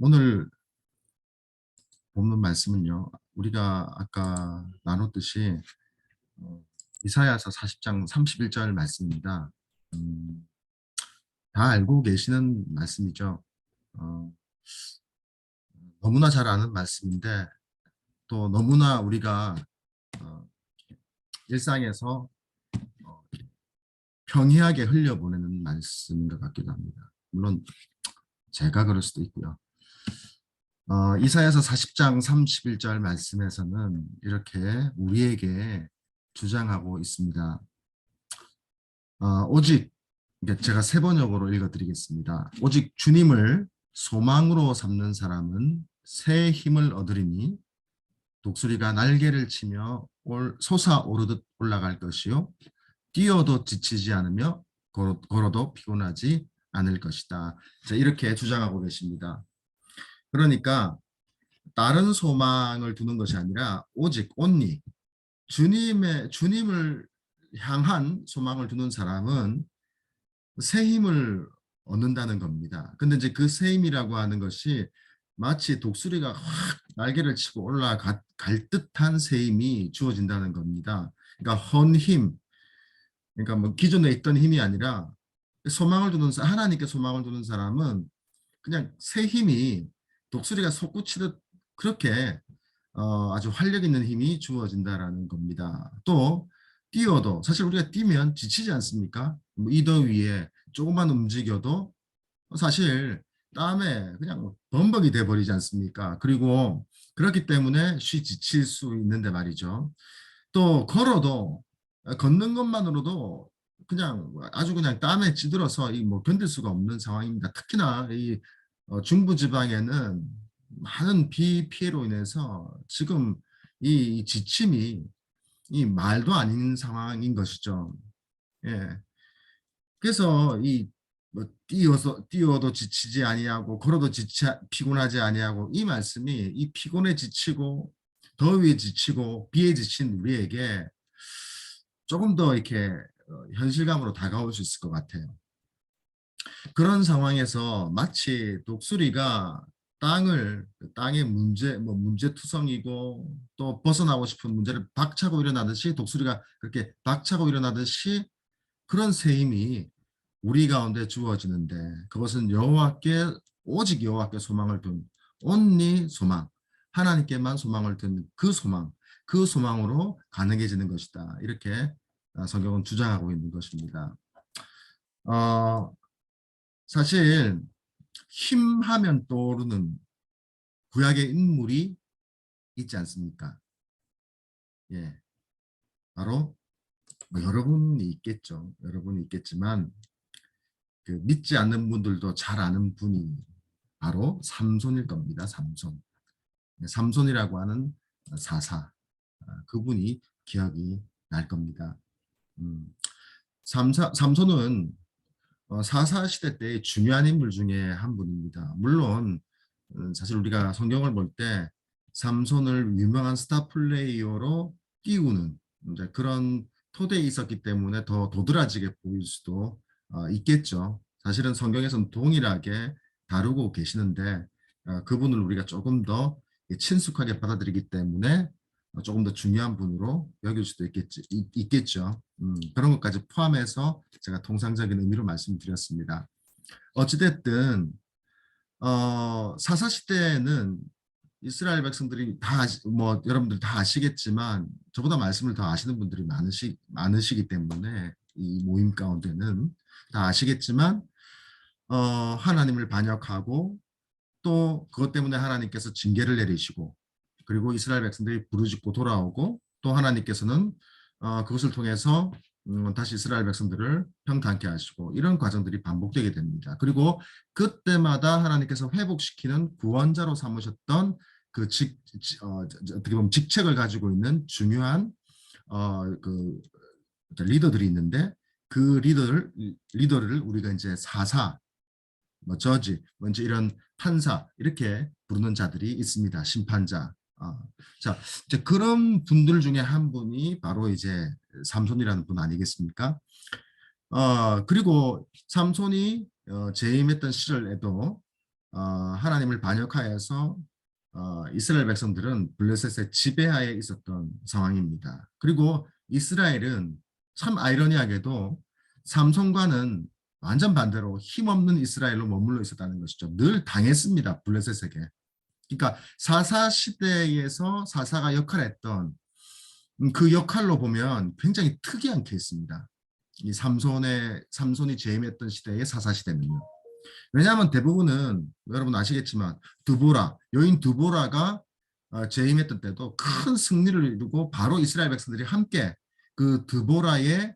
오늘 본문 말씀은요. 우리가 아까 나눴듯이 이사야서 40장 31절 말씀입니다. 음, 다 알고 계시는 말씀이죠. 어, 너무나 잘 아는 말씀인데 또 너무나 우리가 어, 일상에서 어, 평이하게 흘려보내는 말씀인 것 같기도 합니다. 물론 제가 그럴 수도 있고요. 이사야서 40장 31절 말씀에서는 이렇게 우리에게 주장하고 있습니다. 오직 제가 세 번역으로 읽어드리겠습니다. 오직 주님을 소망으로 삼는 사람은 새 힘을 얻으리니 독수리가 날개를 치며 솟아오르듯 올라갈 것이요 뛰어도 지치지 않으며 걸어도 피곤하지 않을 것이다. 이렇게 주장하고 계십니다. 그러니까 다른 소망을 두는 것이 아니라 오직 only 주님을 향한 소망을 두는 사람은 새 힘을 얻는다는 겁니다. 근데 이제 그 새 힘이라고 하는 것이 마치 독수리가 확 날개를 치고 올라갈 듯한 새 힘이 주어진다는 겁니다. 그러니까 헌 힘, 그러니까 뭐 기존에 있던 힘이 아니라 하나님께 소망을 두는 사람은 그냥 새 힘이 독수리가 솟구치듯 그렇게 아주 활력 있는 힘이 주어진다라는 겁니다. 또 뛰어도 사실 우리가 뛰면 지치지 않습니까? 이 더위에 조금만 움직여도 사실 땀에 그냥 범벅이 돼버리지 않습니까? 그리고 그렇기 때문에 지칠 수 있는데 말이죠. 또 걸어도 걷는 것만으로도 그냥 아주 그냥 땀에 찌들어서 뭐 견딜 수가 없는 상황입니다. 특히나 이 중부 지방에는 많은 비 피해로 인해서 지금 이 지침이 이 말도 아닌 상황인 것이죠. 예. 그래서 뭐 뛰어도 지치지 아니하고 걸어도 피곤하지 아니하고 이 말씀이 이 피곤에 지치고 더위에 지치고 비에 지친 우리에게 조금 더 이렇게 현실감으로 다가올 수 있을 것 같아요. 그런 상황에서 마치 독수리가 땅의 문제투성이고 또 벗어나고 싶은 문제를 박차고 일어나듯이 독수리가 그렇게 박차고 일어나듯이 그런 새 힘이 우리 가운데 주어지는데 그것은 오직 여호와께 소망을 둔 온리 소망, 하나님께만 소망을 둔 그 소망으로 가능해지는 것이다. 이렇게 성경은 주장하고 있는 것입니다. 어, 사실 힘하면 떠오르는 구약의 인물이 있지 않습니까? 예, 바로 뭐 여러분이 있겠죠. 여러분이 있겠지만 그 믿지 않는 분들도 잘 아는 분이 바로 삼손일 겁니다. 삼손. 삼손이라고 하는 사사. 그분이 기억이 날 겁니다. 음, 삼손은 사사 시대 때의 중요한 인물 중에 한 분입니다. 물론 사실 우리가 성경을 볼 때 삼손을 유명한 스타 플레이어로 띄우는 이제 그런 토대에 있었기 때문에 더 도드라지게 보일 수도 있겠죠. 사실은 성경에서는 동일하게 다루고 계시는데 그분을 우리가 조금 더 친숙하게 받아들이기 때문에 조금 더 중요한 분으로 여길 수도 있겠죠. 그런 것까지 포함해서 제가 통상적인 의미로 말씀드렸습니다. 어찌됐든 사사시대에는 이스라엘 백성들이 뭐 여러분들 다 아시겠지만 저보다 말씀을 더 아시는 분들이 많으시기 때문에 이 모임 가운데는 다 아시겠지만 하나님을 반역하고 또 그것 때문에 하나님께서 징계를 내리시고 그리고 이스라엘 백성들이 부르짖고 돌아오고 또 하나님께서는 그것을 통해서 다시 이스라엘 백성들을 평탄케 하시고 이런 과정들이 반복되게 됩니다. 그리고 그때마다 하나님께서 회복시키는 구원자로 삼으셨던 어떻게 보면 직책을 가지고 있는 중요한 그 리더들이 있는데 그 리더를 우리가 이제 사사, 뭐 저지, 뭐 이제 이런 판사 이렇게 부르는 자들이 있습니다. 심판자. 자, 이제 그런 분들 중에 한 분이 바로 이제 삼손이라는 분 아니겠습니까? 그리고 삼손이 재임했던 시절에도 하나님을 반역하여서 이스라엘 백성들은 블레셋의 지배하에 있었던 상황입니다. 그리고 이스라엘은 참 아이러니하게도 삼손과는 완전 반대로 힘없는 이스라엘로 머물러 있었다는 것이죠. 늘 당했습니다. 블레셋에게. 그러니까 사사 시대에서 사사가 역할했던 그 역할로 보면 굉장히 특이한 케이스입니다. 이 삼손이 재임했던 시대의 사사 시대는요. 왜냐하면 대부분은 여러분 아시겠지만 여인 두보라가 재임했던 때도 큰 승리를 이루고 바로 이스라엘 백성들이 함께 그 드보라에게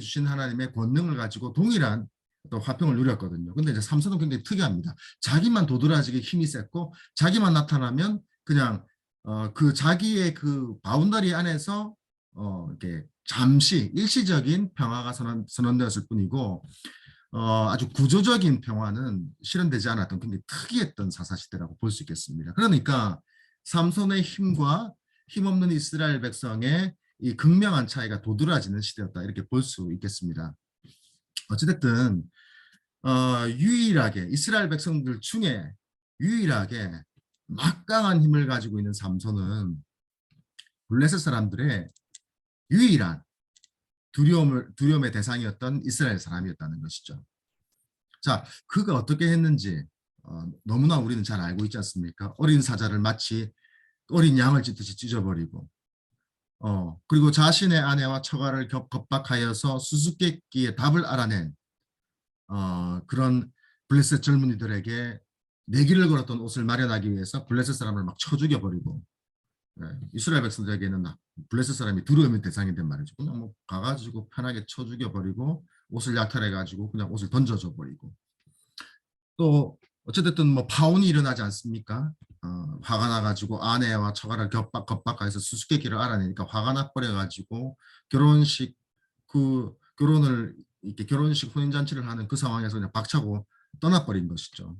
주신 하나님의 권능을 가지고 동일한 또 화평을 누렸거든요. 근데 이제 삼손은 굉장히 특이합니다. 자기만 도드라지게 힘이 셌고 자기만 나타나면 그냥 그 자기의 그 바운더리 안에서 이렇게 잠시 일시적인 평화가 선언되었을 뿐이고 아주 구조적인 평화는 실현되지 않았던 굉장히 특이했던 사사시대라고 볼 수 있겠습니다. 그러니까 삼손의 힘과 힘없는 이스라엘 백성의 이 극명한 차이가 도드라지는 시대였다 이렇게 볼 수 있겠습니다. 어찌됐든 유일하게 이스라엘 백성들 중에 유일하게 막강한 힘을 가지고 있는 삼손은 블레셋 사람들의 유일한 두려움의 대상이었던 이스라엘 사람이었다는 것이죠. 자, 그가 어떻게 했는지 너무나 우리는 잘 알고 있지 않습니까? 어린 사자를 마치 어린 양을 찢듯이 찢어버리고 그리고 자신의 아내와 처가를 겁박하여서 수수께끼의 답을 알아낸 그런 블레셋 젊은이들에게 내기를 걸었던 옷을 마련하기 위해서 블레셋 사람을 막 쳐 죽여버리고 이스라엘 백성들에게는 블레셋 사람이 두려움의 대상이 된 말이죠. 그냥 뭐 가가지고 편하게 쳐 죽여버리고 옷을 약탈해가지고 그냥 옷을 던져줘 버리고 또 어쨌든 뭐 파혼이 일어나지 않습니까? 화가 나가지고 아내와 처가를 겁박해서 수수께끼를 알아내니까 화가 나버려가지고 결혼식 혼인잔치를 하는 그 상황에서 그냥 박차고 떠나버린 것이죠.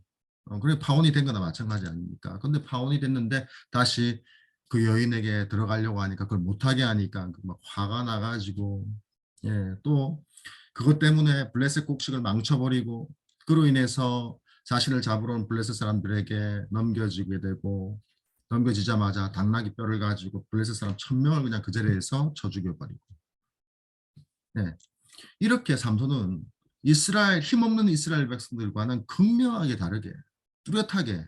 그래 파혼이 된 거나 마찬가지 아닙니까? 근데 파혼이 됐는데 다시 그 여인에게 들어가려고 하니까 그걸 못하게 하니까 막 화가 나가지고 또 그것 때문에 블레셋 곡식을 망쳐버리고 그로 인해서 자신을 잡으러 온 블레셋 사람들에게 넘겨지게 되고 넘겨지자마자 당나귀 뼈를 가지고 블레셋 사람 1000명을 그냥 그 자리에서 쳐 죽여버리고 이렇게 삼손은 힘없는 이스라엘 백성들과는 극명하게 다르게 뚜렷하게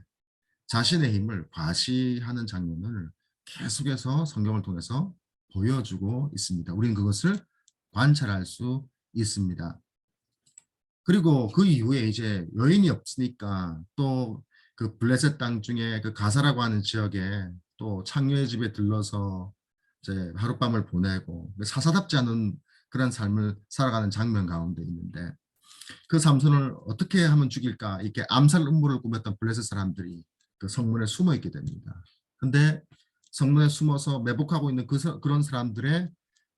자신의 힘을 과시하는 장면을 계속해서 성경을 통해서 보여주고 있습니다. 우리는 그것을 관찰할 수 있습니다. 그리고 그 이후에 이제 여인이 없으니까 또 그 블레셋 땅 중에 그 가사라고 하는 지역에 또 창녀의 집에 들러서 이제 하룻밤을 보내고 사사답지 않은 그런 삶을 살아가는 장면 가운데 있는데 그 삼손을 어떻게 하면 죽일까 이렇게 암살 음모를 꾸몄던 블레셋 사람들이 그 성문에 숨어 있게 됩니다. 근데 성문에 숨어서 매복하고 있는 그런 사람들의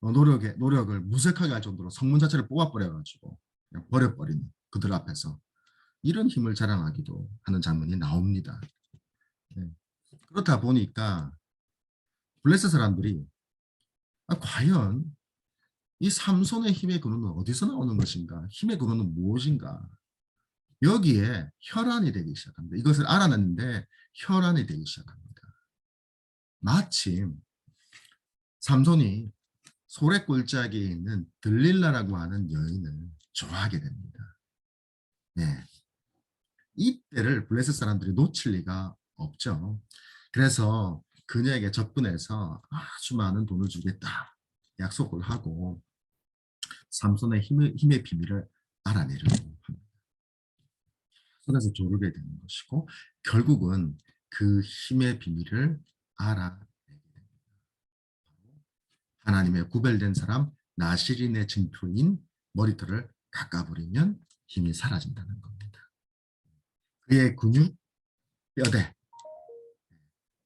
노력을 무색하게 할 정도로 성문 자체를 뽑아버려가지고 그냥 버려버리는 그들 앞에서 이런 힘을 자랑하기도 하는 장면이 나옵니다. 그렇다 보니까 블레셋 사람들이 과연 이 삼손의 힘의 근원은 어디서 나오는 것인가? 힘의 근원은 무엇인가? 여기에 혈안이 되기 시작합니다. 이것을 알아냈는데 혈안이 되기 시작합니다. 마침 삼손이 소래골짜기에 있는 들릴라라고 하는 여인을 좋아하게 됩니다. 이때를 블레셋 사람들이 놓칠 리가 없죠. 그래서 그녀에게 접근해서 아주 많은 돈을 주겠다 약속을 하고 삼손의 힘의 비밀을 알아내려고 합니다. 손에서 조르게 되는 것이고 결국은 그 힘의 비밀을 알아내게 됩니다. 하나님의 구별된 사람 나시린의 증표인 머리털을 깎아버리면 힘이 사라진다는 겁니다. 그의 근육, 뼈대,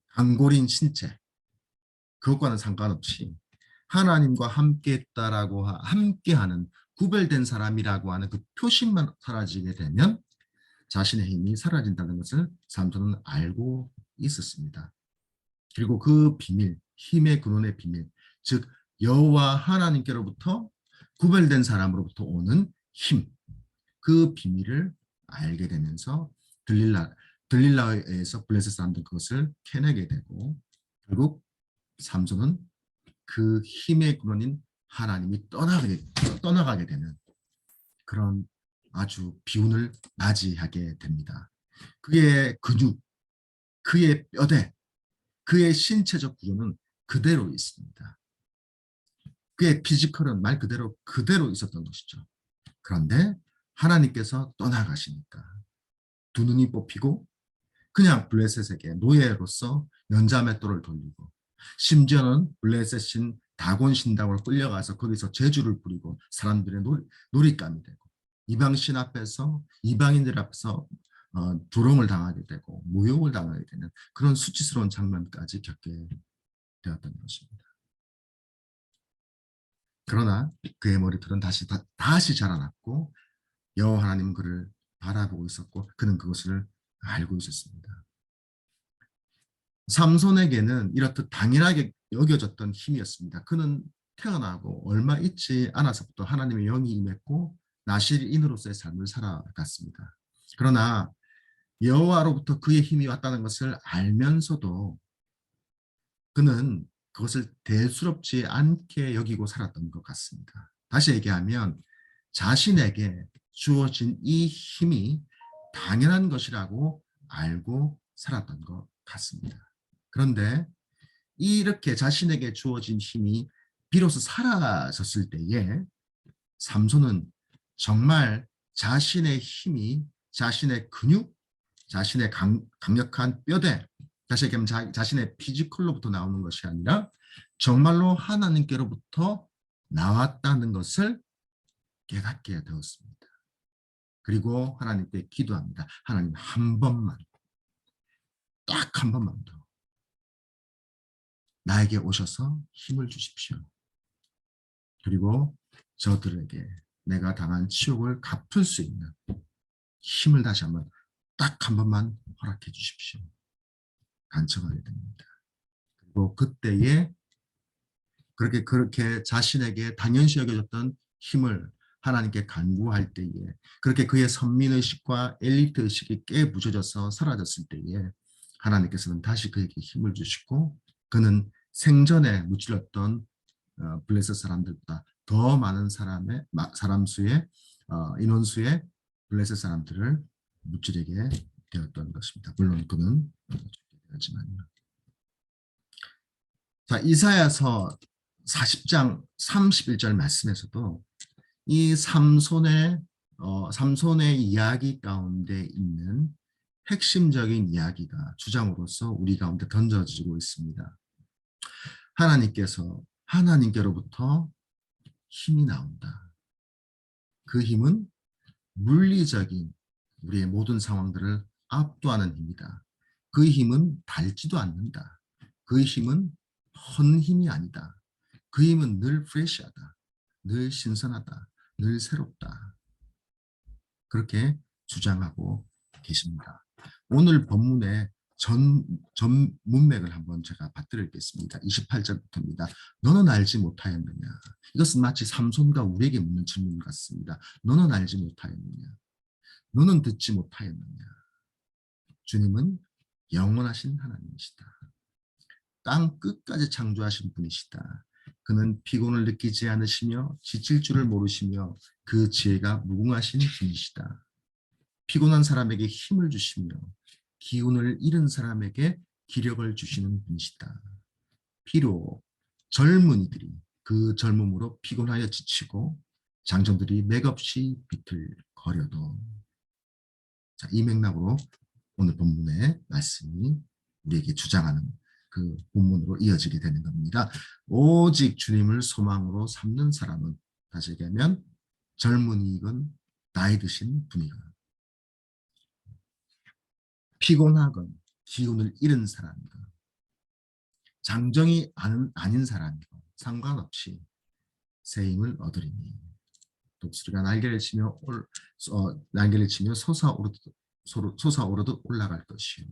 강골인 신체 그것과는 상관없이 하나님과 함께하는 구별된 사람이라고 하는 그 표식만 사라지게 되면 자신의 힘이 사라진다는 것을 삼손은 알고 있었습니다. 그리고 그 비밀, 힘의 근원의 비밀, 즉 여호와 하나님께로부터 구별된 사람으로부터 오는 힘, 그 비밀을 알게 되면서 들릴라에 의해서 블레셋 사람들 그것을 캐내게 되고 결국 삼손은 그 힘의 근원인 하나님이 떠나가게 되는 그런 아주 비운을 맞이하게 됩니다. 그의 근육, 그의 뼈대, 그의 신체적 구조는 그대로 있습니다. 그의 피지컬은 말 그대로 있었던 것이죠. 그런데 하나님께서 떠나가시니까 두 눈이 뽑히고 그냥 블레셋에게 노예로서 연자맷돌을 돌리고 심지어는 블레셋인 다곤 신당으로 끌려가서 거기서 제주를 부리고 사람들의 놀잇감이 되고 이방신 앞에서 이방인들 앞에서 조롱을 당하게 되고 모욕을 당하게 되는 그런 수치스러운 장면까지 겪게 되었던 것입니다. 그러나 그의 머리털은 다시 자라났고 여호와 하나님은 그를 바라보고 있었고 그는 그것을 알고 있었습니다. 삼손에게는 이렇듯 당연하게 여겨졌던 힘이었습니다. 그는 태어나고 얼마 있지 않아서부터 하나님의 영이 임했고 나실인으로서의 삶을 살아갔습니다. 그러나 여호와로부터 그의 힘이 왔다는 것을 알면서도 그는 그것을 대수롭지 않게 여기고 살았던 것 같습니다. 다시 얘기하면 자신에게 주어진 이 힘이 당연한 것이라고 알고 살았던 것 같습니다. 그런데 이렇게 자신에게 주어진 힘이 비로소 사라졌을 때에 삼손은 정말 자신의 힘이 자신의 근육, 자신의 강력한 뼈대, 다시 얘기하면 자신의 피지컬로부터 나오는 것이 아니라 정말로 하나님께로부터 나왔다는 것을 깨닫게 되었습니다. 그리고 하나님께 기도합니다. 하나님 한 번만, 딱 한 번만 더 나에게 오셔서 힘을 주십시오. 그리고 저들에게 내가 당한 치욕을 갚을 수 있는 힘을 다시 한번 딱 한 번만 허락해 주십시오. 간청하게 됩니다. 그리고 그때에 그렇게 자신에게 당연시 여겨졌던 힘을 하나님께 간구할 때에 그렇게 그의 선민의식과 엘리트의식이 깨부셔져서 사라졌을 때에 하나님께서는 다시 그에게 힘을 주시고 그는 생전에 무찔렀던 블레셋 사람들보다 더 많은 사람 수의 인원수의 블레셋 사람들을 무찌르게 되었던 것입니다. 물론 그는 죽게 되었지만요. 자, 이사야서 40장 31절 말씀에서도 이 삼손의 이야기 가운데 있는 핵심적인 이야기가 주장으로서 우리 가운데 던져지고 있습니다. 하나님께로부터 힘이 나온다. 그 힘은 물리적인 우리의 모든 상황들을 압도하는 힘이다. 그 힘은 닳지도 않는다. 그 힘은 헌 힘이 아니다. 그 힘은 늘 프레시하다. 늘 신선하다. 늘 새롭다. 그렇게 주장하고 계십니다. 오늘 본문의 전 문맥을 한번 제가 받들겠습니다. 28절부터입니다. 너는 알지 못하였느냐? 이것은 마치 삼손과 우리에게 묻는 질문 같습니다. 너는 알지 못하였느냐? 너는 듣지 못하였느냐? 주님은 영원하신 하나님이시다. 땅 끝까지 창조하신 분이시다. 그는 피곤을 느끼지 않으시며 지칠 줄을 모르시며 그 지혜가 무궁하신 분이시다. 피곤한 사람에게 힘을 주시며 기운을 잃은 사람에게 기력을 주시는 분이시다. 비록 젊은이들이 그 젊음으로 피곤하여 지치고 장정들이 맥없이 비틀거려도 자, 이 맥락으로 오늘 본문의 말씀이 우리에게 주장하는 그 본문으로 이어지게 되는 겁니다. 오직 주님을 소망으로 삼는 사람은 다시 얘기하면 젊은이건 나이 드신 분이건 피곤하건 기운을 잃은 사람이건 장정이 아닌 사람이건 상관없이 새 힘을 얻으리니 독수리가 날개를 치며 솟아오르듯 올라갈 것이요.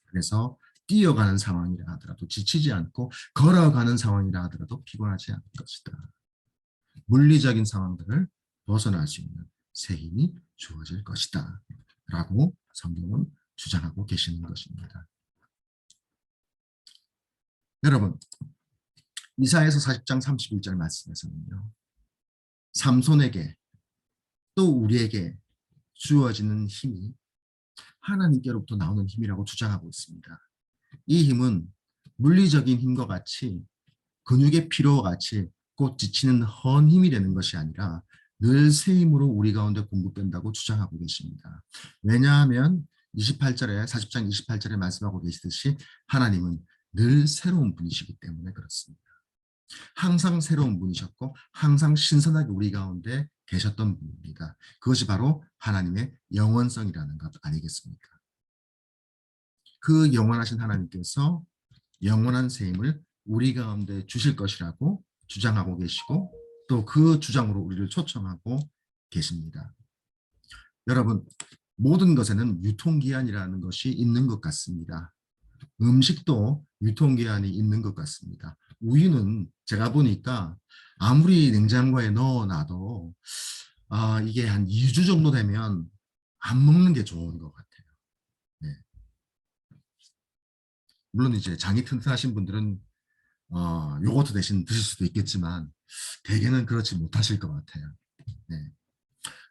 그래서 뛰어가는 상황이라 하더라도 지치지 않고 걸어가는 상황이라 하더라도 피곤하지 않을 것이다. 물리적인 상황들을 벗어날 수 있는 새 힘이 주어질 것이다 라고 성경은 주장하고 계시는 것입니다. 여러분, 이사야서 40장 31절 말씀에서는요, 삼손에게 또 우리에게 주어지는 힘이 하나님께로부터 나오는 힘이라고 주장하고 있습니다. 이 힘은 물리적인 힘과 같이 근육의 피로와 같이 곧 지치는 헌 힘이 되는 것이 아니라 늘 새 힘으로 우리 가운데 공급된다고 주장하고 계십니다. 왜냐하면 28절에 40장 28절에 말씀하고 계시듯이 하나님은 늘 새로운 분이시기 때문에 그렇습니다. 항상 새로운 분이셨고 항상 신선하게 우리 가운데 계셨던 분입니다. 그것이 바로 하나님의 영원성이라는 것 아니겠습니까? 그 영원하신 하나님께서 영원한 새 힘을 우리 가운데 주실 것이라고 주장하고 계시고 또 그 주장으로 우리를 초청하고 계십니다. 여러분, 모든 것에는 유통기한이라는 것이 있는 것 같습니다. 음식도 유통기한이 있는 것 같습니다. 우유는 제가 보니까 아무리 냉장고에 넣어놔도 이게 한 2주 정도 되면 안 먹는 게 좋은 것 같아요. 네. 물론 이제 장이 튼튼하신 분들은 요거트 대신 드실 수도 있겠지만 대개는 그렇지 못하실 것 같아요. 네.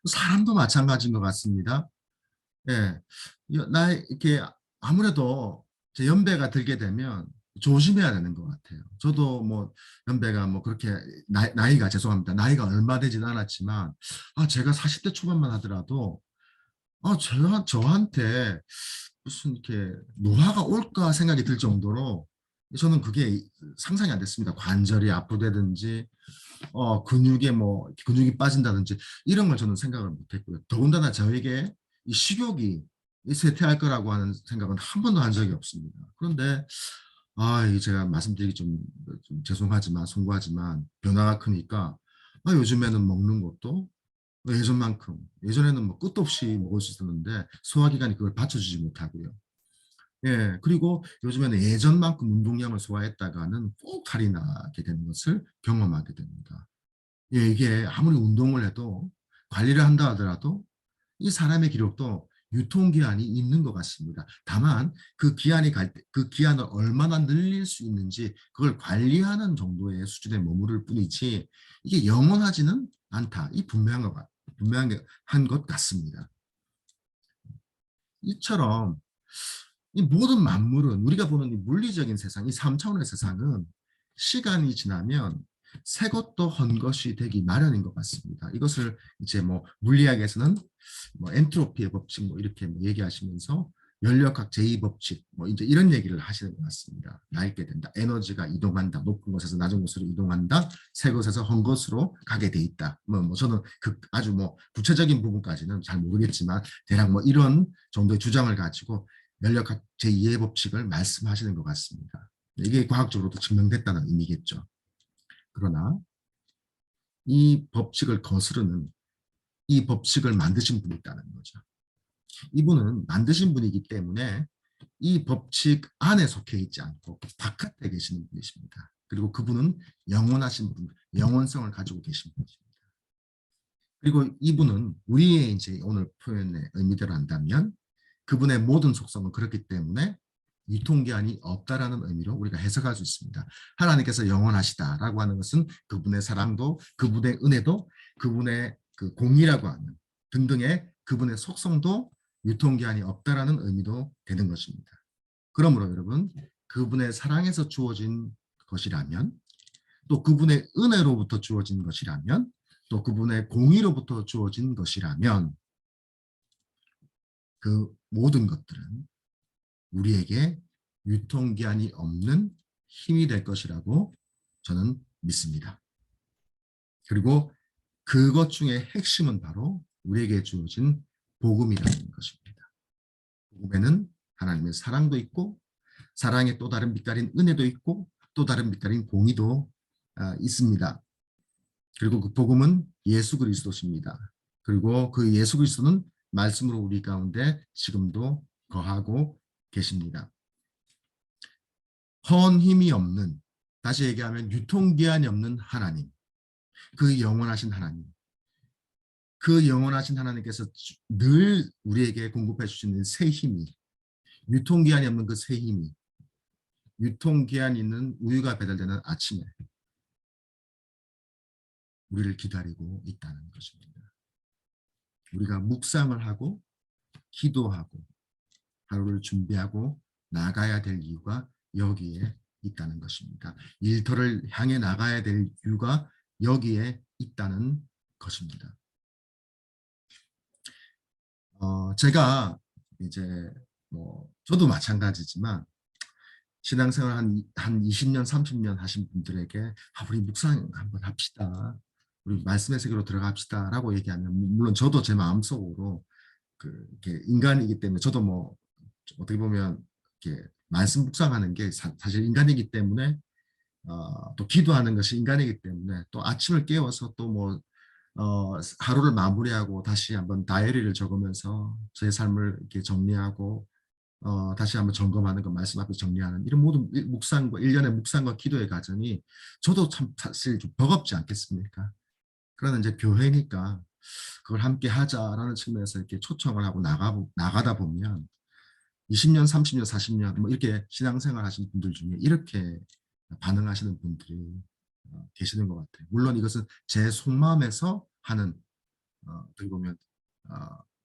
사람도 마찬가지인 것 같습니다. 예. 나 이렇게 아무래도 제 연배가 들게 되면 조심해야 되는 것 같아요. 저도 뭐 연배가 뭐 그렇게 나이가 죄송합니다. 나이가 얼마 되진 않았지만 제가 40대 초반만 하더라도 저한테 무슨 이렇게 노화가 올까 생각이 들 정도로 저는 그게 상상이 안 됐습니다. 관절이 아프다든지 근육이 빠진다든지 이런 걸 저는 생각을 못했고요. 더군다나 저에게 이 식욕이 쇠퇴할 거라고 하는 생각은 한 번도 한 적이 없습니다. 그런데 이 제가 말씀드리기 좀 죄송하지만 송구하지만 변화가 크니까 요즘에는 먹는 것도 예전만큼 예전에는 뭐 끝도 없이 먹을 수 있었는데 소화기관이 그걸 받쳐주지 못하고요. 예, 그리고 요즘에는 예전만큼 운동량을 소화했다가는 꼭 탈이 나게 되는 것을 경험하게 됩니다. 예, 이게 아무리 운동을 해도 관리를 한다 하더라도 이 사람의 기록도 유통기한이 있는 것 같습니다. 다만 그 기한이 그 기한을 얼마나 늘릴 수 있는지 그걸 관리하는 정도의 수준에 머무를 뿐이지 이게 영원하지는 않다. 이 분명한 것 같습니다. 이처럼 이 모든 만물은 우리가 보는 이 물리적인 세상, 이 3차원의 세상은 시간이 지나면 새 것도 헌 것이 되기 마련인 것 같습니다. 이것을 이제 뭐 물리학에서는 뭐 엔트로피의 법칙 뭐 이렇게 뭐 얘기하시면서 연력학 제2법칙 뭐 이제 이런 얘기를 하시는 것 같습니다. 낡게 된다. 에너지가 이동한다. 높은 곳에서 낮은 곳으로 이동한다. 새 것에서 헌 것으로 가게 돼 있다. 뭐 저는 아주 뭐 구체적인 부분까지는 잘 모르겠지만 대략 뭐 이런 정도의 주장을 가지고 연력학 제2의 법칙을 말씀하시는 것 같습니다. 이게 과학적으로도 증명됐다는 의미겠죠. 그러나 이 법칙을 거스르는 이 법칙을 만드신 분이 있다는 거죠. 이분은 만드신 분이기 때문에 이 법칙 안에 속해 있지 않고 바깥에 계시는 분이십니다. 그리고 그분은 영원하신 분, 영원성을 가지고 계신 분이십니다. 그리고 이분은 우리의 이제 오늘 표현의 의미대로 한다면 그분의 모든 속성은 그렇기 때문에 유통기한이 없다라는 의미로 우리가 해석할 수 있습니다. 하나님께서 영원하시다라고 하는 것은 그분의 사랑도 그분의 은혜도 그분의 그 공의라고 하는 등등의 그분의 속성도 유통기한이 없다라는 의미도 되는 것입니다. 그러므로 여러분 그분의 사랑에서 주어진 것이라면 또 그분의 은혜로부터 주어진 것이라면 또 그분의 공의로부터 주어진 것이라면 그 모든 것들은 우리에게 유통기한이 없는 힘이 될 것이라고 저는 믿습니다. 그리고 그것 중에 핵심은 바로 우리에게 주어진 복음이라는 것입니다. 복음에는 하나님의 사랑도 있고 사랑의 또 다른 빛깔인 은혜도 있고 또 다른 빛깔인 공의도 있습니다. 그리고 그 복음은 예수 그리스도십니다. 그리고 그 예수 그리스도는 말씀으로 우리 가운데 지금도 거하고 계십니다. 헌 힘이 없는, 다시 얘기하면 유통기한이 없는 하나님, 그 영원하신 하나님, 그 영원하신 하나님께서 늘 우리에게 공급해 주시는 새 힘이, 유통기한이 없는 그 새 힘이, 유통기한 있는 우유가 배달되는 아침에 우리를 기다리고 있다는 것입니다. 우리가 묵상을 하고 기도하고 하루를 준비하고 나가야 될 이유가 여기에 있다는 것입니다. 일터를 향해 나가야 될 이유가 여기에 있다는 것입니다. 제가 이제 저도 마찬가지지만 신앙생활 한 20년, 30년 하신 분들에게 우리 묵상 한번 합시다. 우리 말씀의 세계로 들어갑시다라고 얘기하면 물론 저도 제 마음속으로 이렇게 인간이기 때문에 저도 어떻게 보면 이렇게 말씀 묵상하는 게 사실 인간이기 때문에 또 기도하는 것이 인간이기 때문에 또 아침을 깨워서 또 하루를 마무리하고 다시 한번 다이어리를 적으면서 제 삶을 이렇게 정리하고 다시 한번 점검하는 것, 말씀 앞에 정리하는 이런 모든 묵상과 일련의 묵상과 기도의 과정이 저도 참 사실 좀 버겁지 않겠습니까? 그러나 이제 교회니까 그걸 함께 하자라는 측면에서 이렇게 초청을 하고 나가다 보면 20년, 30년, 40년 이렇게 신앙생활 하시는 분들 중에 이렇게 반응하시는 분들이 계시는 것 같아요. 물론 이것은 제 속마음에서 하는 어떻게 보면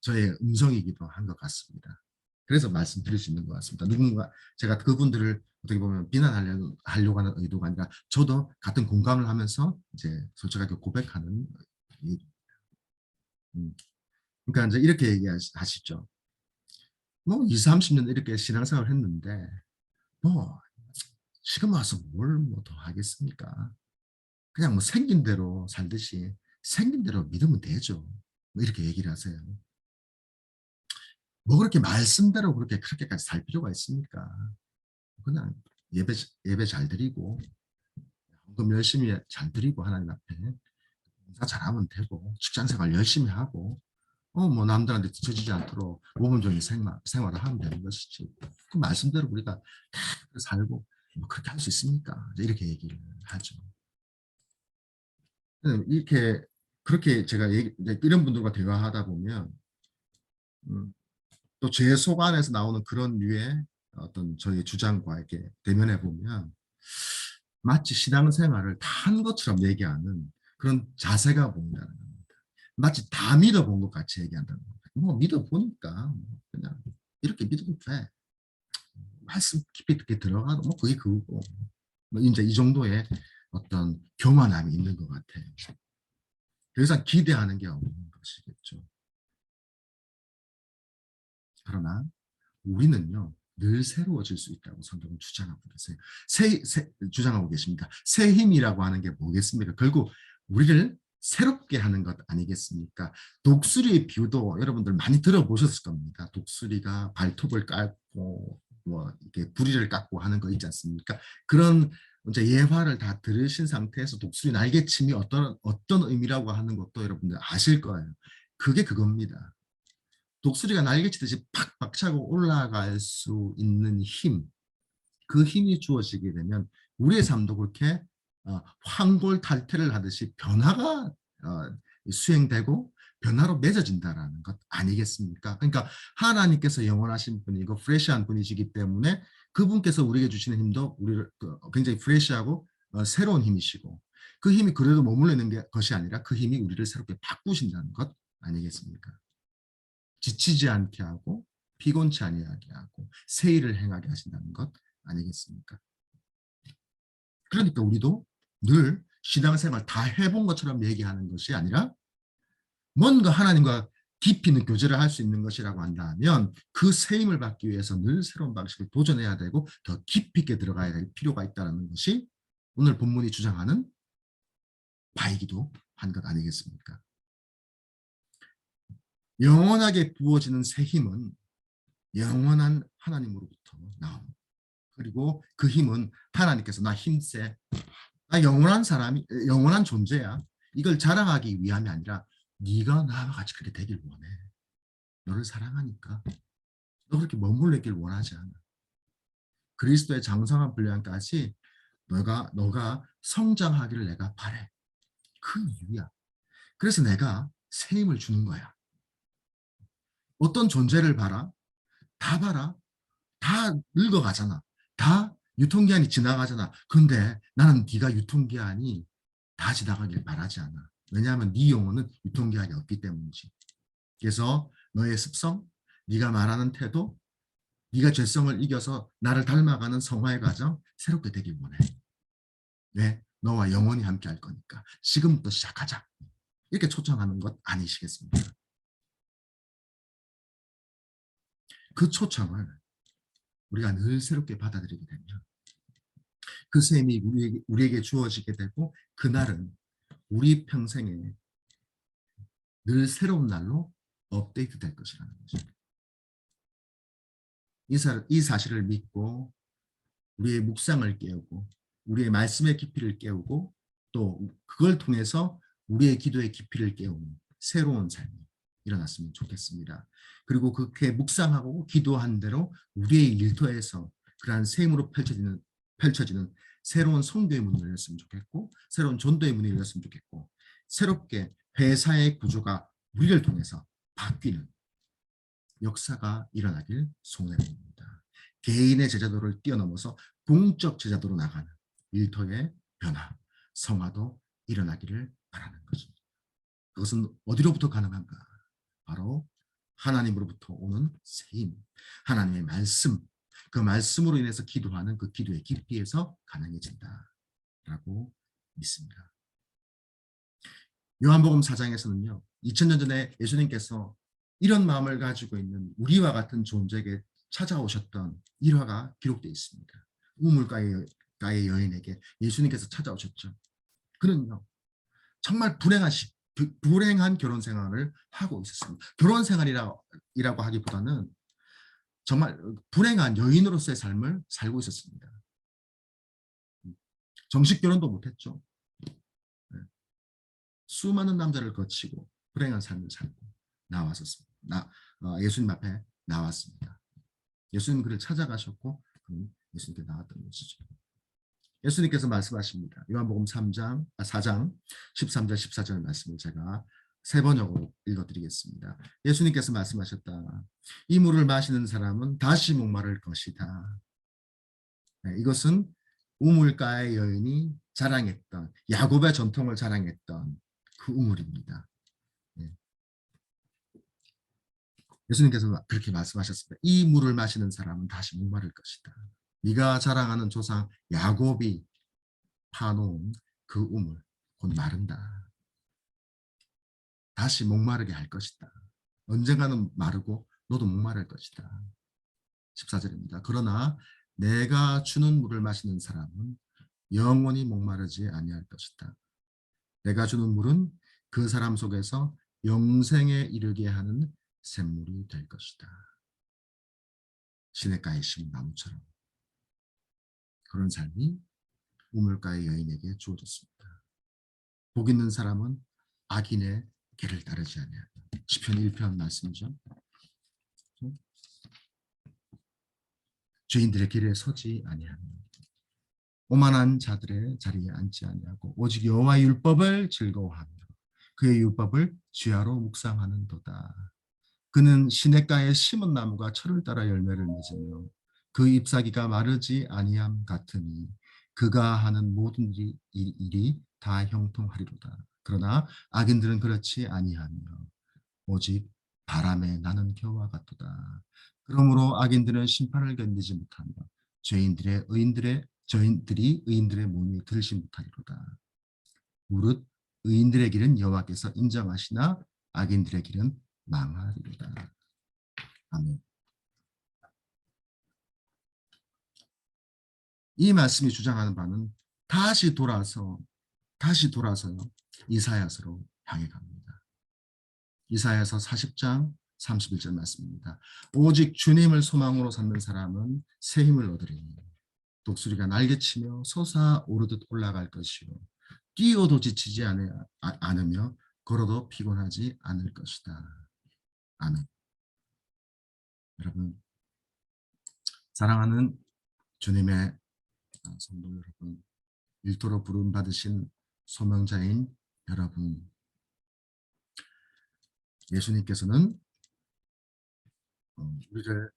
저의 음성이기도 한 것 같습니다. 그래서 말씀드릴 수 있는 것 같습니다. 누군가 제가 그분들을 어떻게 보면 비난하려고 하는 의도가 아니라 저도 같은 공감을 하면서 이제 솔직하게 고백하는 그러니까 이제 이렇게 얘기하시죠. 20, 30년 이렇게 신앙생활을 했는데 뭐 지금 와서 뭘 더 하겠습니까? 그냥 생긴 대로 살듯이 생긴 대로 믿으면 되죠. 이렇게 얘기를 하세요. 그렇게 말씀대로 그렇게까지 살 필요가 있습니까? 그냥 예배 잘 드리고 헌금 열심히 잘 드리고 하나님 앞에 봉사 잘하면 되고 직장생활 열심히 하고 남들한테 뒤처지지 않도록 모범적인 생활을 하면 되는 것이지. 그 말씀대로 우리가 다 살고 그렇게 할 수 있습니까? 이렇게 얘기를 하죠. 이렇게 그렇게 제가 이런 분들과 대화하다 보면 또 제 속 안에서 나오는 그런 류의 어떤 저의 주장과 이렇게 대면해 보면 마치 신앙생활을 다 한 것처럼 얘기하는 그런 자세가 보인다는 겁니다. 마치 다 믿어본 것 같이 얘기한다는 겁니다. 믿어보니까 그냥 이렇게 믿어도 돼. 말씀 깊이 있게 들어가도 그게 그거고. 이제 이 정도의 어떤 교만함이 있는 것 같아요. 더 이상 기대하는 게 없는 것이겠죠. 그러나 우리는요, 늘 새로워질 수 있다고 성경은 주장하고 계세요. 주장하고 계십니다. 새 힘이라고 하는 게 뭐겠습니까? 결국 우리를 새롭게 하는 것 아니겠습니까? 독수리의 비유도 여러분들 많이 들어보셨을 겁니다. 독수리가 발톱을 깎고 이렇게 부리를 깎고 하는 거 있지 않습니까? 그런 이제 예화를 다 들으신 상태에서 독수리 날개침이 어떤 의미라고 하는 것도 여러분들 아실 거예요. 그게 그겁니다. 독수리가 날개치듯이 팍 박차고 올라갈 수 있는 힘, 그 힘이 주어지게 되면 우리의 삶도 그렇게 황골탈퇴를 하듯이 변화가 수행되고 변화로 맺어진다라는 것 아니겠습니까? 그러니까 하나님께서 영원하신 분이고 프레시한 분이시기 때문에 그분께서 우리에게 주시는 힘도 우리를 굉장히 프레시하고 새로운 힘이시고 그 힘이 그래도 머물러 있는 것이 아니라 그 힘이 우리를 새롭게 바꾸신다는 것 아니겠습니까? 지치지 않게 하고 피곤치 아니하게 하고 새 일을 행하게 하신다는 것 아니겠습니까? 그러니까 우리도 늘 신앙생활 다 해본 것처럼 얘기하는 것이 아니라 뭔가 하나님과 깊이 있는 교제를 할 수 있는 것이라고 한다면 그 새 힘을 받기 위해서 늘 새로운 방식을 도전해야 되고 더 깊이 있게 들어가야 될 필요가 있다는 것이 오늘 본문이 주장하는 바이기도 한 것 아니겠습니까? 영원하게 부어지는 새 힘은 영원한 하나님으로부터 나옵니다. 그리고 그 힘은 하나님께서 나 힘세, 나 영원한 존재야. 이걸 자랑하기 위함이 아니라 네가 나와 같이 그렇게 되길 원해. 너를 사랑하니까. 너 그렇게 머물러 있길 원하지 않아. 그리스도의 장성한 분량까지 너가 성장하기를 내가 바래. 그 이유야. 그래서 내가 새 힘을 주는 거야. 어떤 존재를 봐라. 다 봐라. 다 늙어가잖아. 다 유통기한이 지나가잖아. 근데 나는 네가 유통기한이 다 지나가길 바라지 않아. 왜냐하면 네 영혼은 유통기한이 없기 때문이지. 그래서 너의 습성, 네가 말하는 태도, 네가 죄성을 이겨서 나를 닮아가는 성화의 과정 새롭게 되길 원해. 왜? 너와 영원히 함께 할 거니까. 지금부터 시작하자. 이렇게 초청하는 것 아니시겠습니까? 그 초청을 우리가 늘 새롭게 받아들이게 되면 그 셈이 우리에게 주어지게 되고 그날은 우리 평생에 늘 새로운 날로 업데이트 될 것이라는 거죠. 이 사실을 믿고 우리의 묵상을 깨우고 우리의 말씀의 깊이를 깨우고 또 그걸 통해서 우리의 기도의 깊이를 깨우는 새로운 삶이 일어났으면 좋겠습니다. 그리고 그렇게 묵상하고 기도한 대로 우리의 일터에서 그러한 셈으로 펼쳐지는 새로운 성도의 문이 열렸으면 좋겠고 새로운 전도의 문이 열렸으면 좋겠고 새롭게 회사의 구조가 우리를 통해서 바뀌는 역사가 일어나길 소원해봅니다. 개인의 제자도를 뛰어넘어서 공적 제자도로 나가는 일터의 변화, 성화도 일어나기를 바라는 것입니다. 그것은 어디로부터 가능한가? 바로 하나님으로부터 오는 세임, 하나님의 말씀, 그 말씀으로 인해서 기도하는 그 기도의 깊이에서 가능해진다라고 믿습니다. 요한복음 4장에서는요. 2000년 전에 예수님께서 이런 마음을 가지고 있는 우리와 같은 존재에게 찾아오셨던 일화가 기록되어 있습니다. 우물가의 여인에게 예수님께서 찾아오셨죠. 그는요. 정말 불행한 결혼 생활을 하고 있었습니다. 결혼 생활이라고 하기보다는 정말 불행한 여인으로서의 삶을 살고 있었습니다. 정식 결혼도 못했죠. 수많은 남자를 거치고 불행한 삶을 살고 나왔었습니다. 예수님 앞에 나왔습니다. 예수님 그를 찾아가셨고 예수님께 나왔던 것이죠. 예수님께서 말씀하십니다. 요한복음 4장 13절 14절 말씀을 제가 세 번역으로 읽어드리겠습니다. 예수님께서 말씀하셨다. 이 물을 마시는 사람은 다시 목마를 것이다. 이것은 우물가의 여인이 자랑했던 야곱의 전통을 자랑했던 그 우물입니다. 예수님께서 그렇게 말씀하셨습니다. 이 물을 마시는 사람은 다시 목마를 것이다. 네가 자랑하는 조상 야곱이 파놓은 그 우물 곧 마른다. 다시 목마르게 할 것이다. 언젠가는 마르고 너도 목마를 것이다. 14절입니다. 그러나 내가 주는 물을 마시는 사람은 영원히 목마르지 아니할 것이다. 내가 주는 물은 그 사람 속에서 영생에 이르게 하는 샘물이 될 것이다. 시냇가에 심은 나무처럼 그런 삶이 우물가의 여인에게 주어졌습니다. 복 있는 사람은 악인의 길을 따르지 아니하며 시편 1편 말씀이죠. 죄인들의 길에 서지 아니하며 오만한 자들의 자리에 앉지 아니하고 오직 여호와의 율법을 즐거워하며 그의 율법을 주야로 묵상하는도다. 그는 시냇가에 심은 나무가 철을 따라 열매를 맺으며 그 잎사귀가 마르지 아니함 같으니 그가 하는 모든 일이 다 형통하리로다. 그러나 악인들은 그렇지 아니하며 오직 바람에 나는 겨와 같도다. 그러므로 악인들은 심판을 견디지 못하며 저희들이 의인들의 몸이 들지 못하리로다. 무릇 의인들의 길은 여호와께서 인정하시나 악인들의 길은 망하리로다. 아멘. 이 말씀이 주장하는 바는 다시 돌아서요. 이사야서로 향해 갑니다. 이사야서 40장 31절 말씀입니다. 오직 주님을 소망으로 삼는 사람은 새 힘을 얻으리니 독수리가 날개치며 솟아오르듯 올라갈 것이요 뛰어도 지치지 않으며 걸어도 피곤하지 않을 것이다. 아멘. 여러분 사랑하는 주님의 성도 여러분, 일도로 부름 받으신 소명자인 여러분, 예수님께서는 우리를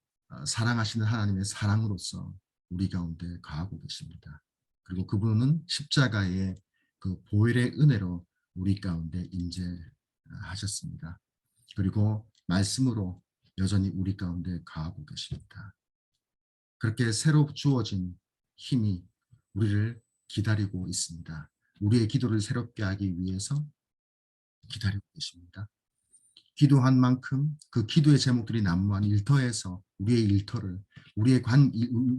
사랑하시는 하나님의 사랑으로서 우리 가운데 거하고 계십니다. 그리고 그분은 십자가의 그 보혈의 은혜로 우리 가운데 임재하셨습니다. 그리고 말씀으로 여전히 우리 가운데 거하고 계십니다. 그렇게 새로 주어진 힘이 우리를 기다리고 있습니다. 우리의 기도를 새롭게 하기 위해서 기다리고 계십니다. 기도한 만큼 그 기도의 제목들이 난무한 일터에서 우리의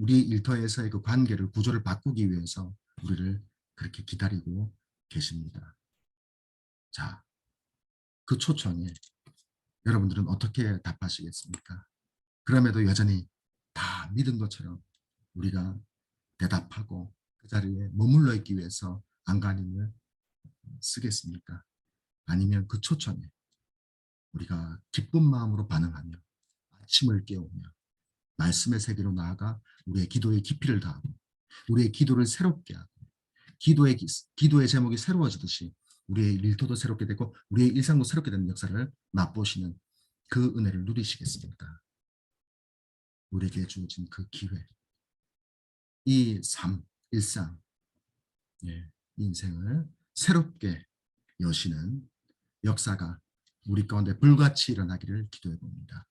일터에서의 그 관계를 구조를 바꾸기 위해서 우리를 그렇게 기다리고 계십니다. 자, 그 초청에 여러분들은 어떻게 답하시겠습니까? 그럼에도 여전히 다 믿은 것처럼 우리가 대답하고 그 자리에 머물러 있기 위해서 안간힘을 쓰겠습니까? 아니면 그 초청에 우리가 기쁜 마음으로 반응하며 아침을 깨우며 말씀의 세계로 나아가 우리의 기도의 깊이를 다하고 우리의 기도를 새롭게 하고 기도의 제목이 새로워지듯이 우리의 일터도 새롭게 되고 우리의 일상도 새롭게 되는 역사를 맛보시는 그 은혜를 누리시겠습니다. 우리에게 주어진 그 기회, 이 삶, 일상, 예, 인생을 새롭게 여시는 역사가 우리 가운데 불같이 일어나기를 기도해 봅니다.